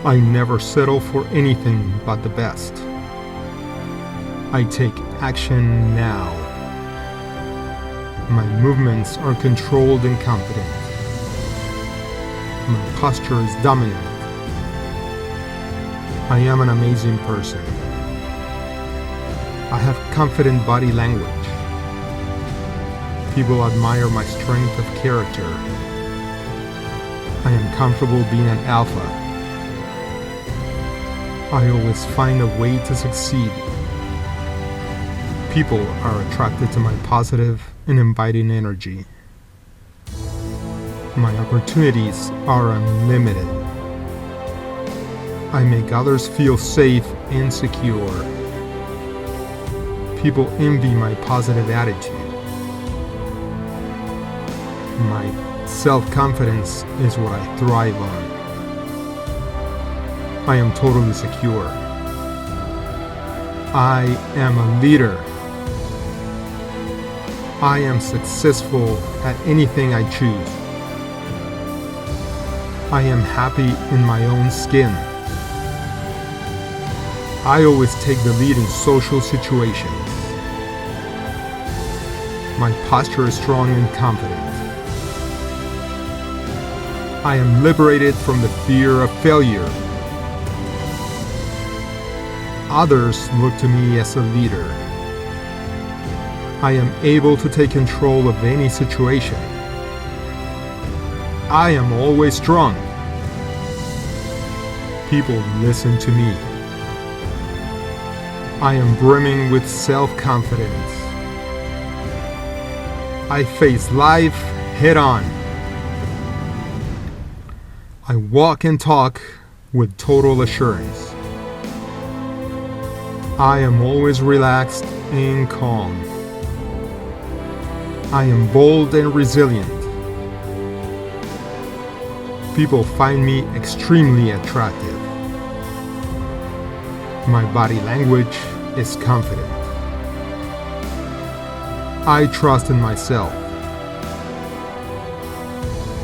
I never settle for anything but the best. I take action now. My movements are controlled and confident. My posture is dominant. I am an amazing person. I have confident body language. People admire my strength of character. I am comfortable being an alpha. I always find a way to succeed. People are attracted to my positive and inviting energy. My opportunities are unlimited. I make others feel safe and secure. People envy my positive attitude. My self-confidence is what I thrive on. I am totally secure. I am a leader. I am successful at anything I choose. I am happy in my own skin. I always take the lead in social situations. My posture is strong and confident. I am liberated from the fear of failure. Others look to me as a leader. I am able to take control of any situation. I am always strong. People listen to me. I am brimming with self-confidence. I face life head-on. I walk and talk with total assurance. I am always relaxed and calm. I am bold and resilient. People find me extremely attractive. My body language is confident. I trust in myself.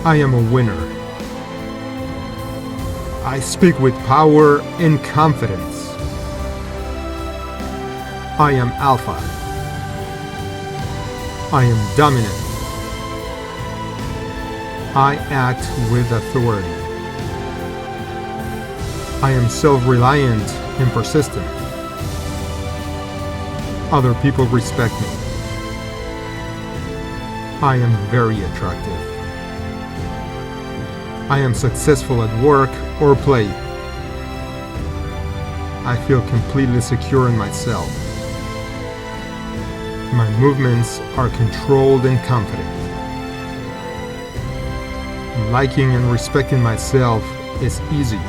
I am a winner. I speak with power and confidence. I am alpha. I am dominant. I act with authority. I am self-reliant and persistent. Other people respect me. I am very attractive. I am successful at work or play. I feel completely secure in myself. My movements are controlled and confident. Liking and respecting myself is easy.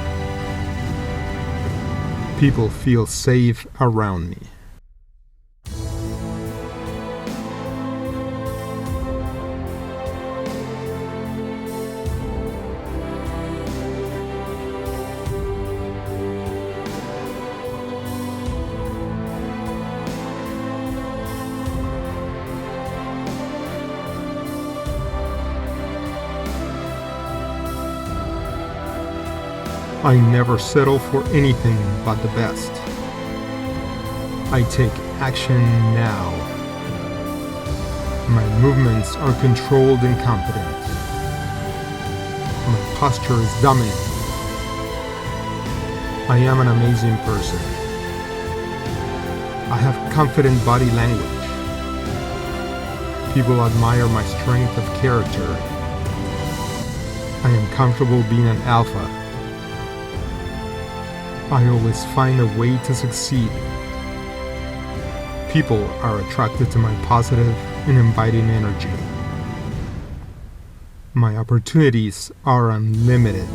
People feel safe around me. I never settle for anything but the best. I take action now. My movements are controlled and confident. My posture is dominant. I am an amazing person. I have confident body language. People admire my strength of character. I am comfortable being an alpha. I always find a way to succeed. People are attracted to my positive and inviting energy. My opportunities are unlimited.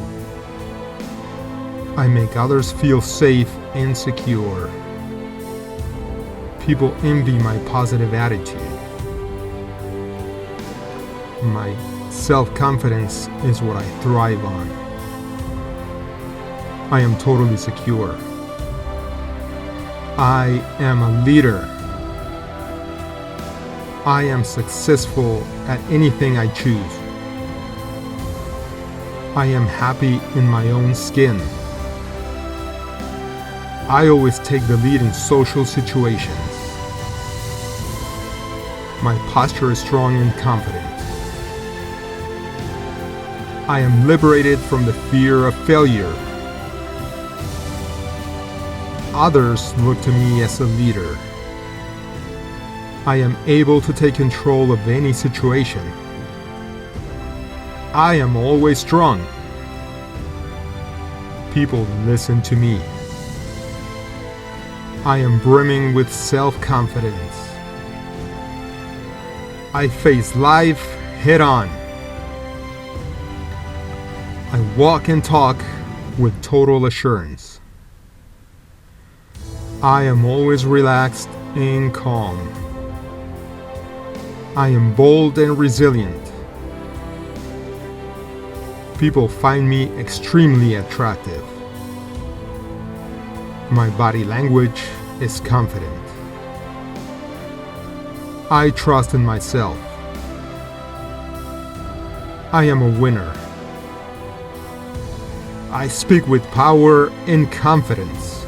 I make others feel safe and secure. People envy my positive attitude. My self-confidence is what I thrive on. I am totally secure. I am a leader. I am successful at anything I choose. I am happy in my own skin. I always take the lead in social situations. My posture is strong and confident. I am liberated from the fear of failure. Others look to me as a leader. I am able to take control of any situation. I am always strong. People listen to me. I am brimming with self-confidence. I face life head-on. I walk and talk with total assurance. I am always relaxed and calm. I am bold and resilient. People find me extremely attractive. My body language is confident. I trust in myself. I am a winner. I speak with power and confidence.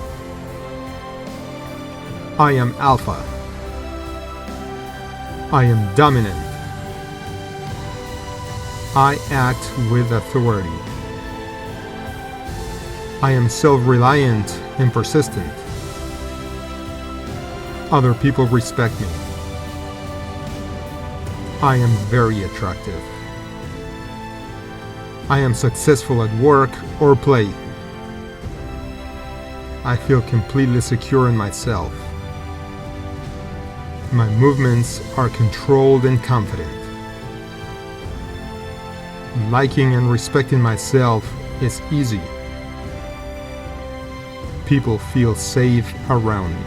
I am alpha. I am dominant. I act with authority. I am self-reliant and persistent. Other people respect me. I am very attractive. I am successful at work or play. I feel completely secure in myself. My movements are controlled and confident. Liking and respecting myself is easy. People feel safe around me.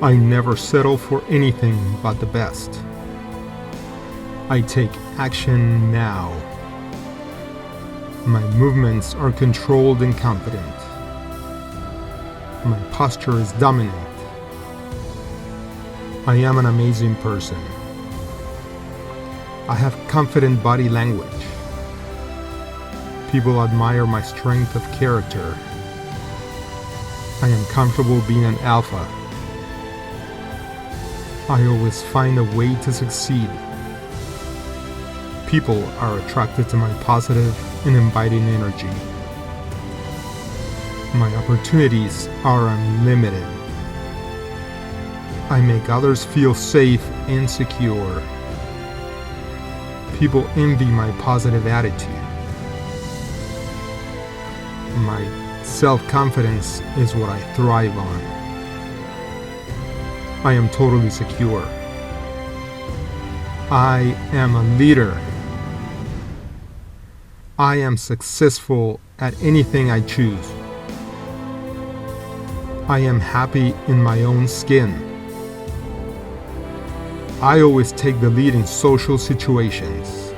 I never settle for anything but the best. I take action now. My movements are controlled and confident. My posture is dominant. I am an amazing person. I have confident body language. People admire my strength of character. I am comfortable being an alpha. I always find a way to succeed. People are attracted to my positive and inviting energy. My opportunities are unlimited. I make others feel safe and secure. People envy my positive attitude. My self-confidence is what I thrive on. I am totally secure. I am a leader. I am successful at anything I choose. I am happy in my own skin. I always take the lead in social situations.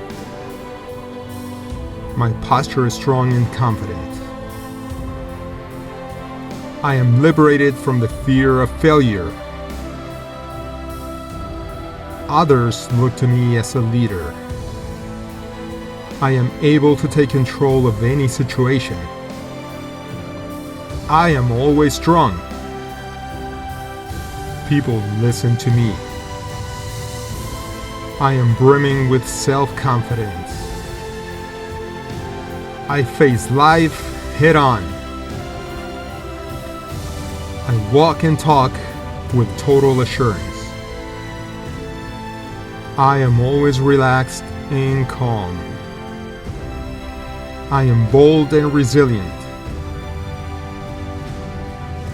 My posture is strong and confident. I am liberated from the fear of failure. Others look to me as a leader. I am able to take control of any situation. I am always strong. People listen to me. I am brimming with self-confidence. I face life head-on. I walk and talk with total assurance. I am always relaxed and calm. I am bold and resilient.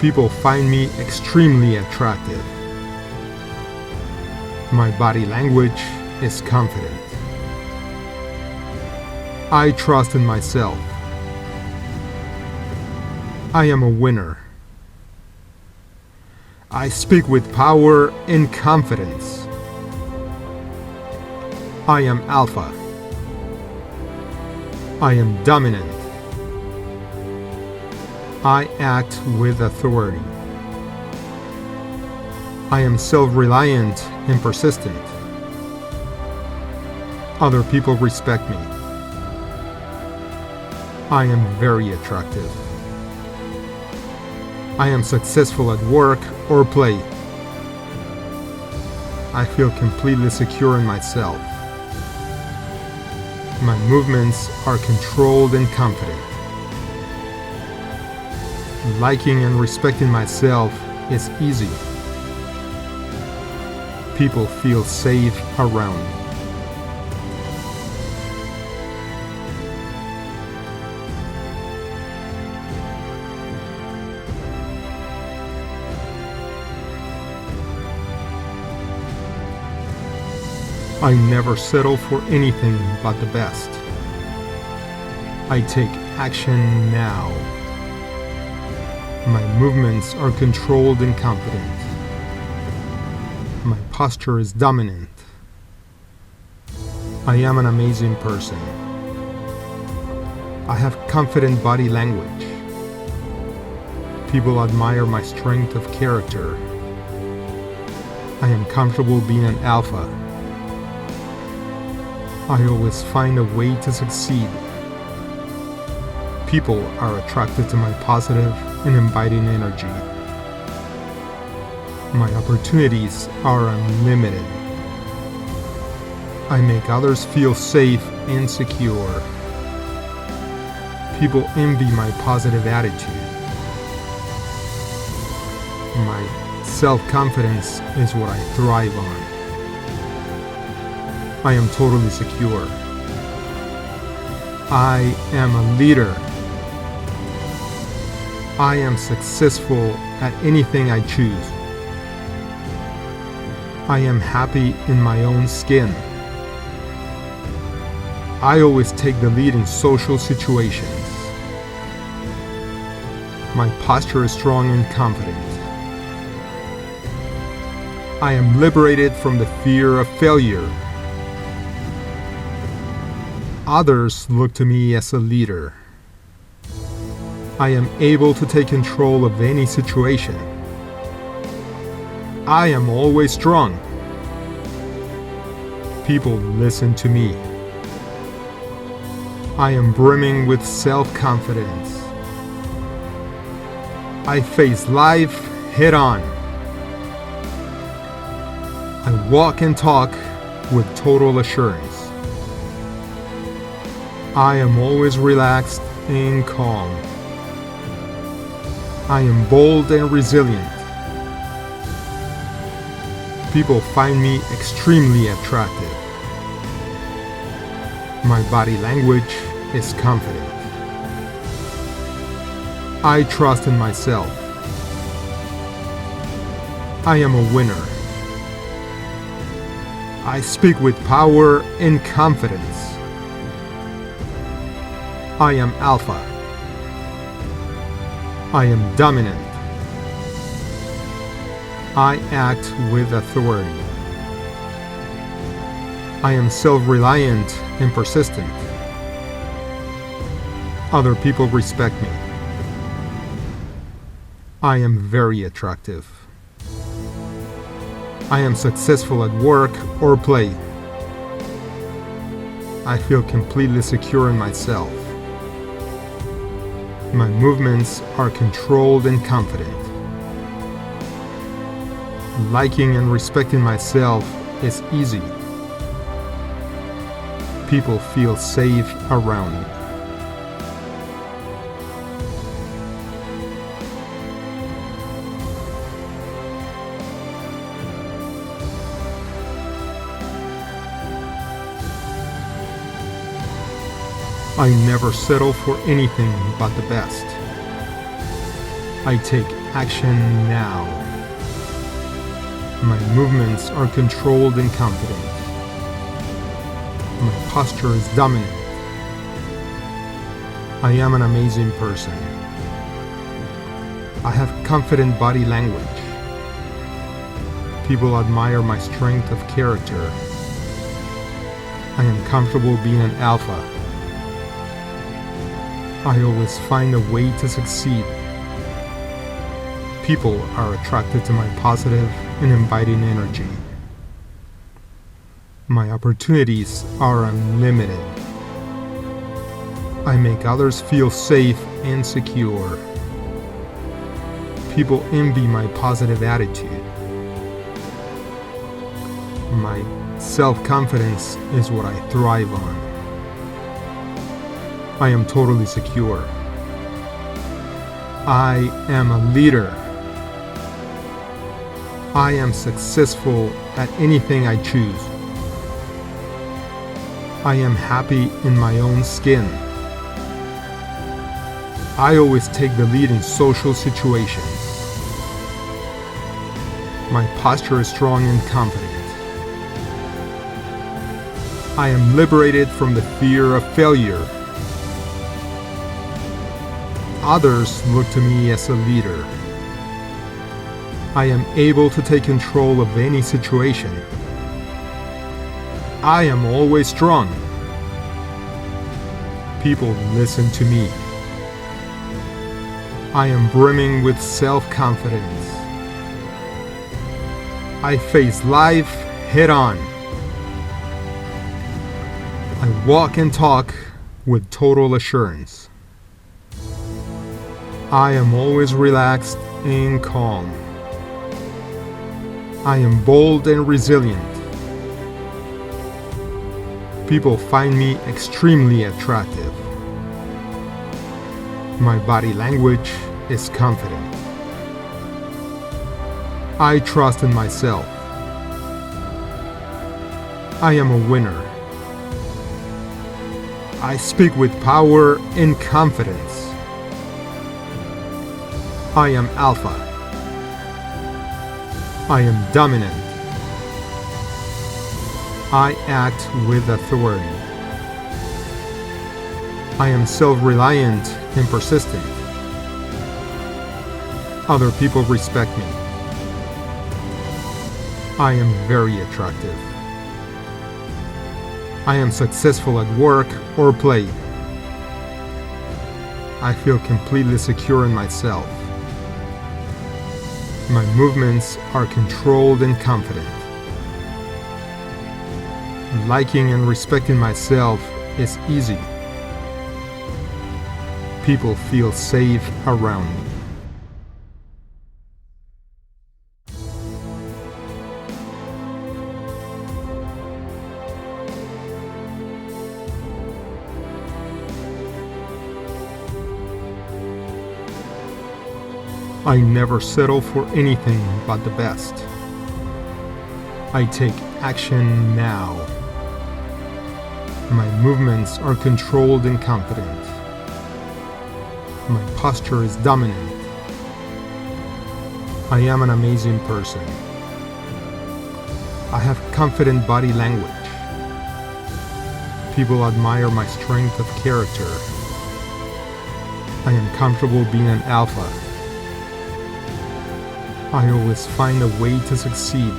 People find me extremely attractive. My body language is confident. I trust in myself. I am a winner. I speak with power and confidence. I am alpha. I am dominant. I act with authority. I am self-reliant and persistent. Other people respect me. I am very attractive. I am successful at work or play. I feel completely secure in myself. My movements are controlled and confident. Liking and respecting myself is easy. People feel safe around me. I never settle for anything but the best. I take action now. My movements are controlled and confident. My posture is dominant. I am an amazing person. I have confident body language. People admire my strength of character. I am comfortable being an alpha. I always find a way to succeed. People are attracted to my positive and inviting energy. My opportunities are unlimited. I make others feel safe and secure. People envy my positive attitude. My self-confidence is what I thrive on. I am totally secure. I am a leader. I am successful at anything I choose. I am happy in my own skin. I always take the lead in social situations. My posture is strong and confident. I am liberated from the fear of failure. Others look to me as a leader. I am able to take control of any situation. I am always strong. People listen to me. I am brimming with self-confidence. I face life head on. I walk and talk with total assurance. I am always relaxed and calm. I am bold and resilient. People find me extremely attractive. My body language is confident. I trust in myself. I am a winner. I speak with power and confidence. I am alpha. I am dominant. I act with authority. I am self-reliant and persistent. Other people respect me. I am very attractive. I am successful at work or play. I feel completely secure in myself. My movements are controlled and confident. Liking and respecting myself is easy. People feel safe around me. I never settle for anything but the best. I take action now. My movements are controlled and confident. My posture is dominant. I am an amazing person. I have confident body language. People admire my strength of character. I am comfortable being an alpha. I always find a way to succeed. People are attracted to my positive and inviting energy. My opportunities are unlimited. I make others feel safe and secure. People envy my positive attitude. My self-confidence is what I thrive on. I am totally secure. I am a leader. I am successful at anything I choose. I am happy in my own skin. I always take the lead in social situations. My posture is strong and confident. I am liberated from the fear of failure. Others look to me as a leader. I am able to take control of any situation. I am always strong. People listen to me. I am brimming with self-confidence. I face life head-on. I walk and talk with total assurance. I am always relaxed and calm. I am bold and resilient. People find me extremely attractive. My body language is confident. I trust in myself. I am a winner. I speak with power and confidence. I am alpha. I am dominant. I act with authority. I am self-reliant and persistent. Other people respect me. I am very attractive. I am successful at work or play. I feel completely secure in myself. My movements are controlled and confident. Liking and respecting myself is easy. People feel safe around me. I never settle for anything but the best. I take action now. My movements are controlled and confident. My posture is dominant. I am an amazing person. I have confident body language. People admire my strength of character. I am comfortable being an alpha. I always find a way to succeed.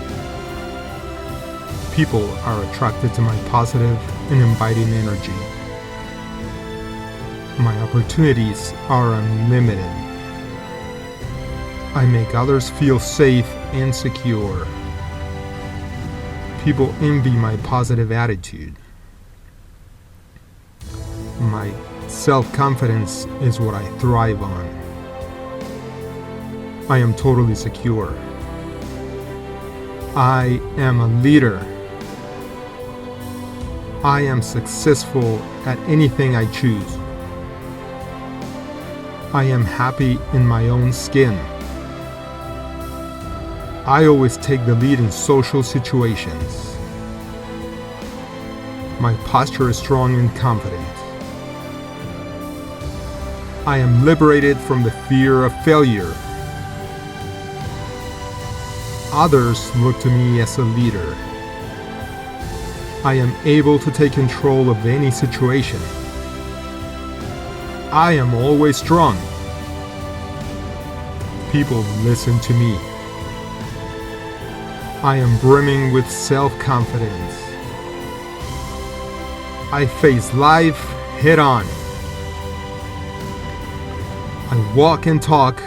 People are attracted to my positive and inviting energy. My opportunities are unlimited. I make others feel safe and secure. People envy my positive attitude. My self-confidence is what I thrive on. I am totally secure. I am a leader. I am successful at anything I choose. I am happy in my own skin. I always take the lead in social situations. My posture is strong and confident. I am liberated from the fear of failure. Others look to me as a leader. I am able to take control of any situation. I am always strong. People listen to me. I am brimming with self-confidence. I face life head-on. I walk and talk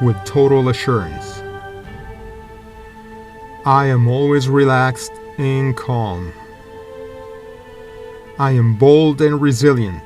with total assurance. I am always relaxed and calm. I am bold and resilient.